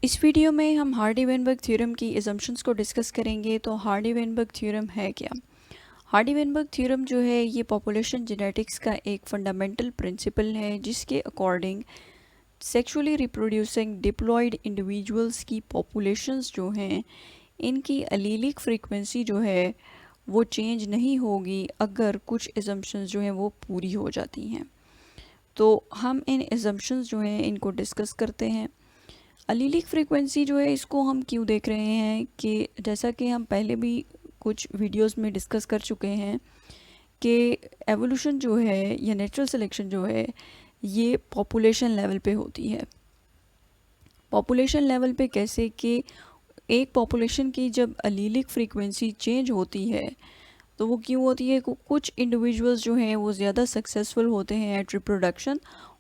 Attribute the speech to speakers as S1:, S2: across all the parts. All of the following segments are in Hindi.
S1: इस वीडियो में हम हार्डी-वेनबर्ग थ्योरम की असम्पशंस को डिस्कस करेंगे। तो हार्डी-वेनबर्ग थ्योरम है क्या? हार्डी-वेनबर्ग थ्योरम जो है ये पॉपुलेशन जेनेटिक्स का एक फंडामेंटल प्रिंसिपल है जिसके according sexually reproducing diploid individuals की पॉपुलेशंस जो हैं इनकी अलीलिक फ्रीक्वेंसी जो है वो चेंज नहीं होगी अगर कुछ असम्पशंस जो हैं वो पूरी हो जाती हैं। तो हम इन असम्पशंस जो हैं इनको डिस्कस करते हैं। अलीलिक फ्रीक्वेंसी जो है इसको हम क्यों देख रहे हैं कि जैसा कि हम पहले भी कुछ वीडियोस में डिस्कस कर चुके हैं कि एवोल्यूशन जो है या नेचुरल सिलेक्शन जो है ये पॉपुलेशन लेवल पे होती है। पॉपुलेशन लेवल पे कैसे कि एक पॉपुलेशन की जब अलीलिक फ्रीक्वेंसी चेंज होती है तो वो क्यों होती है? कुछ इंडिविजुअल्स जो हैं वो ज़्यादा सक्सेसफुल होते हैं एट रिप्रोडक्शन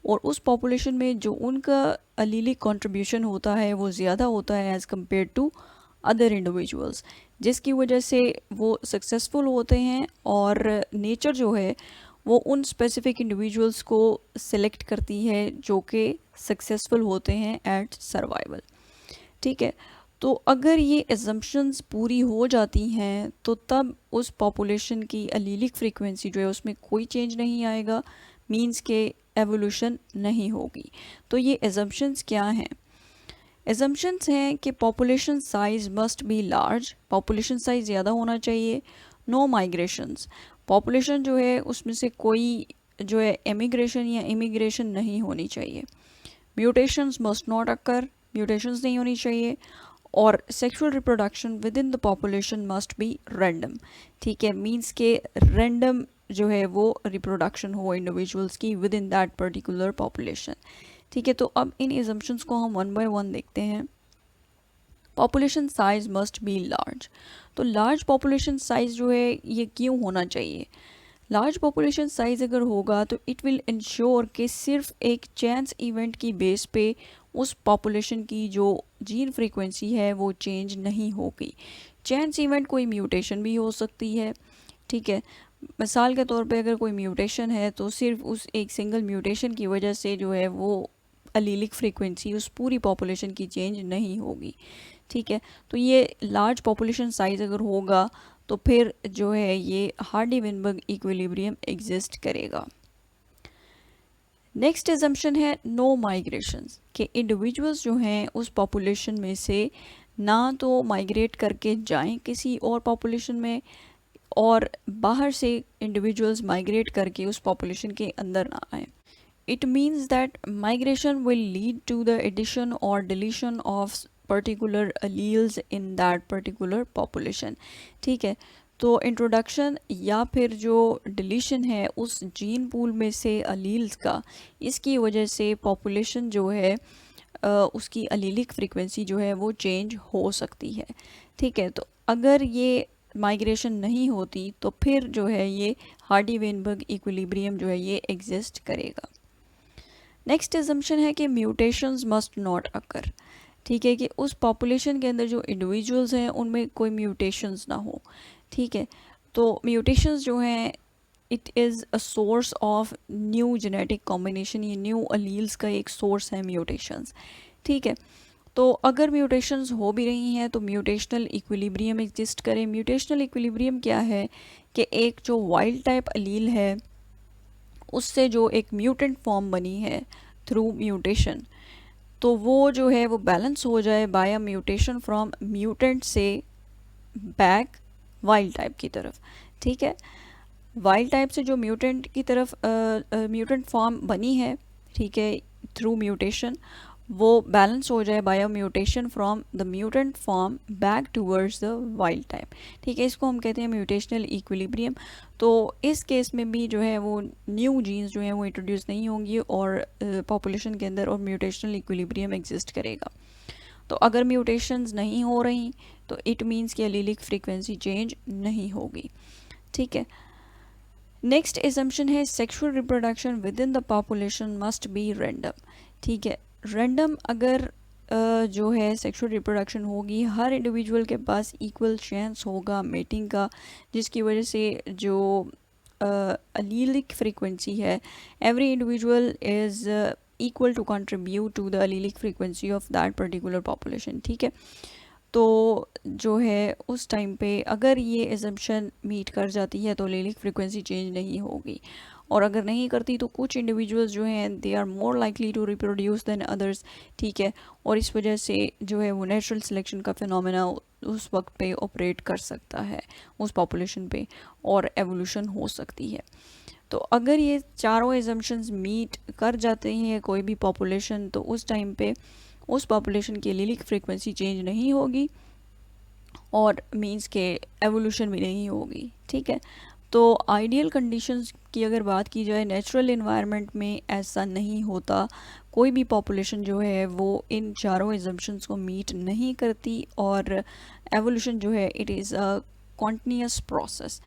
S1: और उस पॉपुलेशन में जो उनका अलीलिक कंट्रीब्यूशन होता है वो ज़्यादा होता है as compare to other individuals, जिसकी वजह से वो सक्सेसफुल होते हैं और नेचर जो है वो उन स्पेसिफिक इंडिविजुअल्स को सिलेक्ट करती है जो कि सक्सेसफुल होते हैं एट सर्वाइवल। ठीक है, तो अगर ये एजम्पशंस पूरी हो जाती हैं तो तब उस पॉपुलेशन की अलीलिक फ्रीक्वेंसी जो है उसमें कोई चेंज नहीं आएगा, मींस के एवोल्यूशन नहीं होगी। तो ये एजम्पशंस क्या हैं? एजम्पशंस हैं कि population size must be large, population size ज़्यादा होना चाहिए। नो माइग्रेशंस, पॉपुलेशन जो है उसमें से कोई जो है एमिग्रेशन या इमिग्रेशन नहीं होनी चाहिए। Mutations must not occur, mutations नहीं होनी चाहिए। और sexual reproduction with in the population must be random. ठीक है, मीन्स के रैंडम जो है वो रिप्रोडक्शन हो इंडिविजुअल्स की with in that particular population. ठीक है, तो अब इन एजम्पशंस को हम वन बाय वन देखते हैं। Population size must be large, तो लार्ज पॉपुलेशन साइज जो है ये क्यों होना चाहिए? लार्ज पॉपुलेशन साइज अगर होगा तो इट विल इंश्योर कि सिर्फ एक चांस इवेंट की बेस पे उस पॉपुलेशन की जो जीन फ्रीक्वेंसी है वो चेंज नहीं होगी। चांस इवेंट कोई म्यूटेशन भी हो सकती है। ठीक है, मिसाल के तौर पे अगर कोई म्यूटेशन है तो सिर्फ उस एक सिंगल म्यूटेशन की वजह से जो है वो अलीलिक फ्रीक्वेंसी उस पूरी पॉपुलेशन की चेंज नहीं होगी। ठीक है, तो ये लार्ज पॉपुलेशन साइज अगर होगा तो फिर जो है ये हार्डी-वेनबर्ग इक्विलिब्रियम एग्जिस्ट करेगा। नेक्स्ट एजम्पशन है नो माइग्रेशंस, कि इंडिविजुअल्स जो हैं उस पॉपुलेशन में से ना तो माइग्रेट करके जाएं किसी और पॉपुलेशन में और बाहर से इंडिविजुअल्स माइग्रेट करके उस पॉपुलेशन के अंदर ना आए। It means that migration will lead to the addition or deletion of particular alleles in that particular population. ठीक है, तो इंट्रोडक्शन या फिर जो डिलीशन है उस जीन पूल में से अलील्स का, इसकी वजह से पॉपुलेशन जो है उसकी अलीलिक फ्रीक्वेंसी जो है वो चेंज हो सकती है। ठीक है, तो अगर ये माइग्रेशन नहीं होती तो फिर जो है ये हार्डी-वेनबर्ग इक्विलिब्रियम जो है ये एग्जिस्ट करेगा। नेक्स्ट एजम्पशन है कि म्यूटेशंस मस्ट नॉट अकर। ठीक है, कि उस पॉपुलेशन के अंदर जो इंडिविजुअल्स हैं उनमें कोई म्यूटेशंस ना हो। ठीक है, तो म्यूटेशंस जो हैं it is a source of new genetic combination, ये न्यू अलील्स का एक सोर्स है म्यूटेशंस। ठीक है, तो अगर म्यूटेशंस हो भी रही हैं तो म्यूटेशनल इक्विलिब्रियम एग्जिस्ट करे। म्यूटेशनल इक्विलिब्रियम क्या है कि एक जो वाइल्ड टाइप अलील है उससे जो एक म्यूटेंट फॉर्म बनी है थ्रू म्यूटेशन, तो वो जो है वो बैलेंस हो जाए बाय म्यूटेशन फ्रॉम म्यूटेंट से बैक वाइल्ड टाइप की तरफ। ठीक है, वाइल्ड टाइप से जो म्यूटेंट की तरफ म्यूटेंट फॉर्म बनी है, ठीक है, थ्रू म्यूटेशन, वो बैलेंस हो जाए by mutation from the mutant form back towards the wild type. ठीक है, इसको हम कहते हैं म्यूटेशनल इक्विलिब्रियम। तो इस केस में भी जो है वो न्यू जीन्स जो हैं वो इंट्रोड्यूस नहीं होंगी और पॉपुलेशन के अंदर और म्यूटेशनल इक्विलिब्रियम एग्जिस्ट करेगा। तो अगर म्यूटेशंस नहीं हो रही तो इट मीन्स कि एलीलिक फ्रीक्वेंसी चेंज नहीं होगी। ठीक है, नेक्स्ट एजम्पशन है sexual reproduction with in the population must be random. ठीक है, रैंडम अगर जो है सेक्सुअल रिप्रोडक्शन होगी, हर इंडिविजुअल के पास इक्वल चांस होगा मेटिंग का, जिसकी वजह से जो अलीलिक फ्रीक्वेंसी है every individual is equal to contribute to the allelic frequency of that particular population. ठीक है, तो जो है उस टाइम पे अगर ये एजम्पशन मीट कर जाती है तो एलीलिक फ्रीक्वेंसी चेंज नहीं होगी, और अगर नहीं करती तो कुछ इंडिविजुअल्स जो हैं they are more likely to reproduce than others. ठीक है, और इस वजह से जो है वो नेचुरल सिलेक्शन का फिनोमेना उस वक्त पे ऑपरेट कर सकता है उस पॉपुलेशन पे, और एवोल्यूशन हो सकती है। तो अगर ये चारों एजम्पशंस मीट कर जाते हैं कोई भी पॉपुलेशन, तो उस टाइम पे उस पॉपुलेशन की एलीलिक फ्रीक्वेंसी चेंज नहीं होगी और मींस के एवोल्यूशन भी नहीं होगी। ठीक है, तो आइडियल कंडीशंस की अगर बात की जाए नेचुरल इन्वायरमेंट में ऐसा नहीं होता, कोई भी पॉपुलेशन जो है वो इन चारों एजम्पशंस को मीट नहीं करती, और एवोल्यूशन जो है it is a continuous process.